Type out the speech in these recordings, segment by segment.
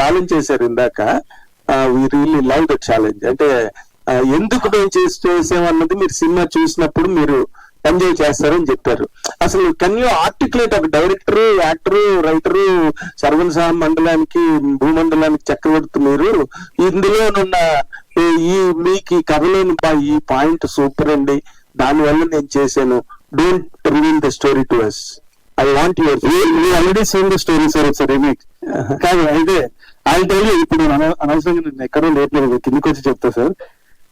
Challenge చేశారు ఇందాక, we really love the challenge. అంటే ఎందుకు మేము చేసామన్నది మీరు సినిమా చూసినప్పుడు మీరు ఎంజాయ్ చేస్తారని చెప్పారు. అసలు కెన్ యూ ఆర్టికులేట్, ఒక డైరెక్టర్, యాక్టర్, రైటర్, సర్వన్సా మండలానికి భూమండలానికి చక్రవర్తి మీరు, ఇందులోనున్న ఈ మీకు ఈ కథలోని ఈ పాయింట్ సూపర్ అండి, దానివల్ల నేను చేశాను, don't reveal the story to us, I want your already same the story sir. It's remake కాదు. అయితే ఐ టెల్ యూ, ఇప్పుడు అనవసరంగా నేను ఎక్కడో లేదు, కిందకి వచ్చి చెప్తా సార్.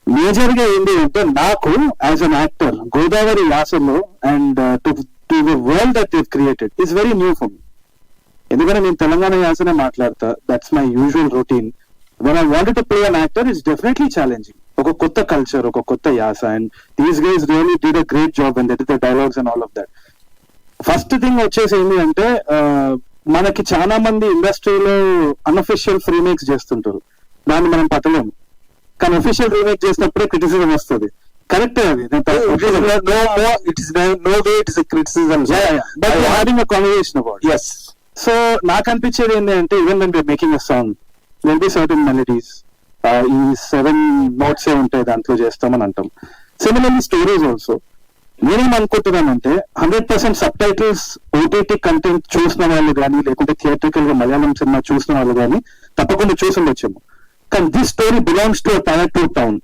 మేజర్ గా ఏంటి అంటే, నాకు యాజ్ అన్ యాక్టర్ గోదావరి యాసలో and to the world that you created is very new for me. ఎందుకంటే నేను తెలంగాణ యాసనే మాట్లాడతా, that's my usual routine. When I wanted to play an actor it's definitely challenging. ఒక కొత్త కల్చర్, ఒక కొత్త యాస, and these guys really did a great job and that is the dialogues and all of that. First thing వచ్చేసి ఏంటి అంటే, మనకి చాలా మంది ఇండస్ట్రీలో అన్అఫిషియల్ రీమేక్స్ చేస్తుంటారు, దాన్ని మనం పట్టలేము. కానీ అఫీషియల్ రీమేక్ చేసినప్పుడే క్రిటిసిజం వస్తుంది. కరెక్టే అది, కాన్వర్సేషన్ అబౌట్. ఎస్. సో నాకు అనిపించేది ఏంటి అంటే, even when we're making a song will be certain melodies, ఈ 7 notes ఉంటాయి దాంట్లో చేస్తామని అంటాం. Similarly stories also. నేనేం అనుకుంటున్నానంటే 100% సబ్ టైటిల్స్ ఓటీటీ కంటెంట్ చూసిన వాళ్ళు కానీ, లేకుంటే థియేట్రికల్ గా మలయాళం సినిమా చూసిన వాళ్ళు కానీ తప్పకుండా చూసి ఉండొచ్చేమో. కానీ this story belongs to tier 2 town.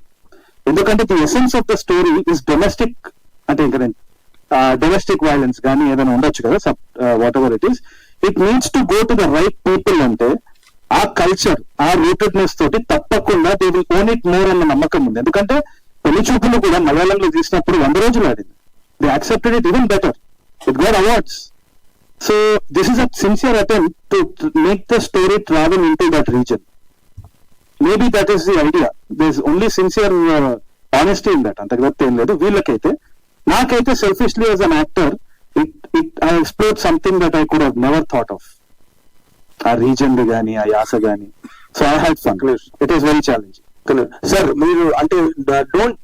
ఎందుకంటే the essence of the story is domestic. అంటే ఇంకా డొమెస్టిక్ వైలెన్స్ కానీ ఏదైనా ఉండొచ్చు కదా, whatever it is, it needs to go to the right people. అంటే ఆ కల్చర్, ఆ రూటెడ్నెస్ తోటి తప్పకుండా they will own it more అన్న నమ్మకం ఉంది. ఎందుకంటే పెళ్లి చూపులు కూడా మలయాళంలో తీసినప్పుడు 100 రోజులు ఆడింది. They accepted it even better, it got awards. So this is a sincere attempt to make the story travel in to that reason. Maybe that is the idea. There is only sincere honesty in that. అంతకు ఏం లేదు వీళ్ళకైతే. నాకైతే selfishly as an actor I explore something that I could have never thought of. ఆ reason గానీ, ఆ యాస గానీ. So I had fun. It is very challenging. Sir మీరు అంటే డోంట్